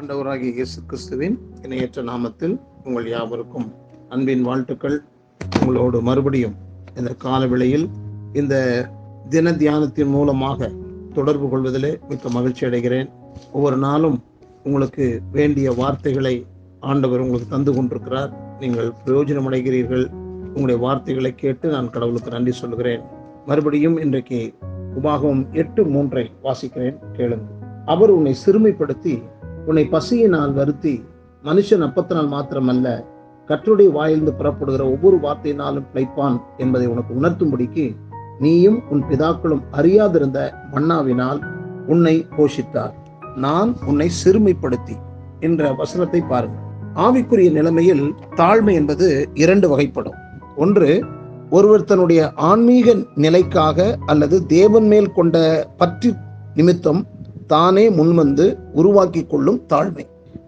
ஆண்டவராகிய இயேசு கிறிஸ்துவின் இணையற்ற நாமத்தில் உங்கள் யாவருக்கும் அன்பின் வாழ்த்துக்கள். உங்களோடு மறுபடியும் இந்த கால வேளையில் இந்த தின தியானத்தின் மூலமாக தொடர்பு கொள்வதிலே மிக்க மகிழ்ச்சி அடைகிறேன். ஒவ்வொரு நாளும் உங்களுக்கு வேண்டிய வார்த்தைகளை ஆண்டவர் உங்களுக்கு தந்து கொண்டிருக்கிறார். நீங்கள் பிரயோஜனம் அடைகிறீர்கள். உங்களுடைய வார்த்தைகளை கேட்டு நான் கடவுளுக்கு நன்றி சொல்கிறேன். மறுபடியும் இன்றைக்கு உபாகமம் 8:3 வாசிக்கிறேன், கேளுங்கள். அவர் உன்னை சிறுமைப்படுத்தி உன்னை பசியினால் வருத்தி மனுஷன் அப்பத்தினால் மாத்திரமல்ல கர்த்தருடைய வாயிலிருந்து புறப்படுகிற ஒவ்வொரு வார்த்தையினாலும் பிழைப்பான் என்பதை உனக்கு உணர்த்தும்படிக்கு நீயும் உன் பிதாக்களும் அறியாதிருந்த மன்னாவினால் உன்னை போஷித்தார். நான் உன்னை சிறுமைப்படுத்தி என்ற வசனத்தை பாருங்கள். ஆவிக்குரிய நிலைமையில் தாழ்மை என்பது 2 வகைப்படும். ஒன்று, ஒருவர் தன்னுடைய ஆன்மீக நிலைக்காக அல்லது தேவன் மேல் கொண்ட பற்று நிமித்தம் தானே முன்வந்து உருவாக்கி கொள்ளும் தாழ்மை.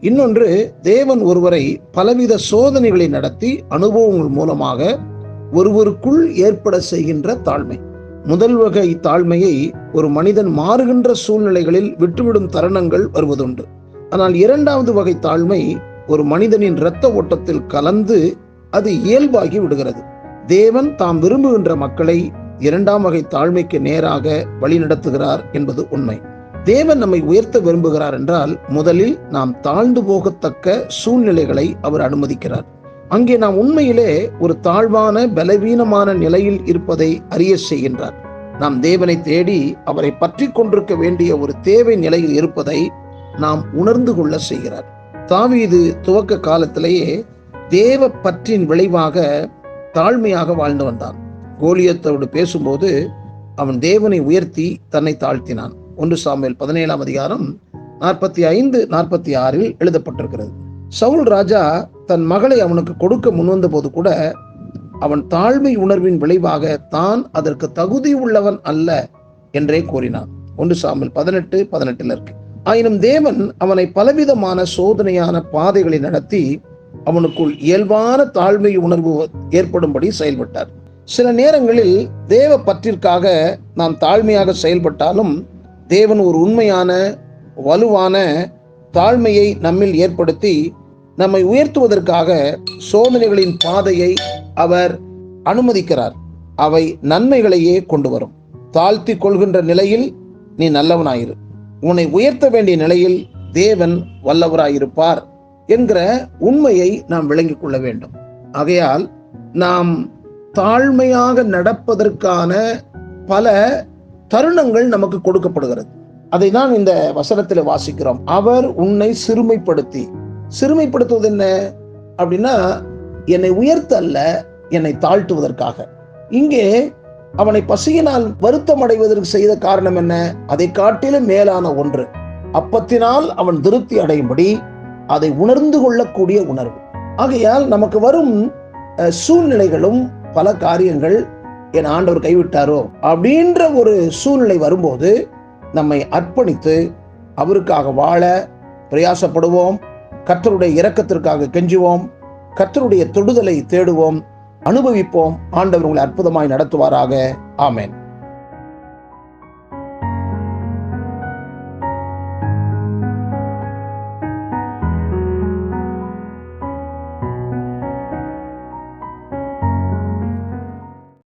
இன்னொன்று, தேவன் ஒருவரை பலவித சோதனைகளை நடத்தி அனுபவங்கள் மூலமாக ஒருவருக்குள் ஏற்பட செய்கின்ற தாழ்மை. முதல் வகை தாழ்மையை ஒரு மனிதன் மாறுகின்ற சூழ்நிலைகளில் விட்டுவிடும் தருணங்கள் வருவதுண்டு. ஆனால் 2வது வகை தாழ்மை ஒரு மனிதனின் இரத்த ஓட்டத்தில் கலந்து அது இயல்பாகி விடுகிறது. தேவன் தாம் விரும்புகின்ற மக்களை 2ஆம் வகை தாழ்மைக்கு நேராக வழி நடத்துகிறார் என்பது உண்மை. தேவன் நம்மை உயர்த்த விரும்புகிறார் என்றால் முதலில் நாம் தாழ்ந்து போகத்தக்க சூழ்நிலைகளை அவர் அனுமதிக்கிறார். அங்கே நாம் உண்மையிலே ஒரு தாழ்வான பலவீனமான நிலையில் இருப்பதை அறிய செய்கின்றார். நாம் தேவனை தேடி அவரை பற்றி கொண்டிருக்க வேண்டிய ஒரு தேவை நிலையில் இருப்பதை நாம் உணர்ந்து கொள்ள செய்கிறார். தாவீது துவக்க காலத்திலேயே தேவ பற்றின் விளைவாக தாழ்மையாக வாழ்ந்து வந்தான். கோலியத்தோடு பேசும்போது அவன் தேவனை உயர்த்தி தன்னை தாழ்த்தினான். 1 சாமுவேல் 17ஆம் அதிகாரம் 45-46 எழுதப்பட்டிருக்கிறது. சவுல் ராஜா தன் மகளை அவனுக்கு கொடுக்க முன்வந்த போது கூட அவன் தாழ்மை உணர்வின் விளைவாக தான் அதற்கு தகுதி உள்ளவன் அல்ல என்றே கூறினான். 1 சாமுவேல் 18:18 இருக்கு. ஆயினும் தேவன் அவனை பலவிதமான சோதனையான பாதைகளை நடத்தி அவனுக்குள் இயல்பான தாழ்மை உணர்வு ஏற்படும்படி செயல்பட்டார். சில நேரங்களில் தேவ பற்றிற்காக நாம் தாழ்மையாக செயல்பட்டாலும் தேவன் ஒரு உண்மையான வலுவான தாழ்மையை நம்மில் ஏற்படுத்தி நம்மை உயர்த்துவதற்காக சோதனைகளின் பாதையை அவர் அனுமதிக்கிறார். அவை நன்மைகளையே கொண்டு வரும். தாழ்த்தி கொள்கின்ற நிலையில் நீ நல்லவனாயிரு, உன்னை உயர்த்த வேண்டிய நிலையில் தேவன் வல்லவராயிருப்பார் என்கிற உண்மையை நாம் விளங்கிக் கொள்ள வேண்டும். ஆகையால் நாம் தாழ்மையாக நடப்பதற்கான பல தருணங்கள் நமக்கு கொடுக்கப்படுகிறது. அதை தான் இந்த வசனத்தில் வாசிக்கிறோம். அவர் உன்னை சிறுமைப்படுத்துவது என்ன அப்படின்னா, என்னை உயர்த்த அல்ல, என்னை தாழ்த்துவதற்காக. இங்கே அவனை பசியினால் வருத்தம் அடைவதற்கு செய்த காரணம் என்ன? அதை காட்டிலும் மேலான ஒன்று. அப்பத்தினால் அவன் திருப்தி அடையும்படி அதை உணர்ந்து கொள்ளக்கூடிய உணர்வு. ஆகையால் நமக்கு வரும் சூழ்நிலைகளும் பல காரியங்கள், என் ஆண்டவர் கைவிட்டாரோ அப்படின்ற ஒரு சூழ்நிலை வரும்போது நம்மை அர்ப்பணித்து அவருக்காக வாழ பிரயாசப்படுவோம். கர்த்தருடைய இரக்கத்திற்காக கெஞ்சுவோம். கர்த்தருடைய தொடுதலை தேடுவோம், அனுபவிப்போம். ஆண்டவர் உங்களை அற்புதமாய் நடத்துவாராக. ஆமென்.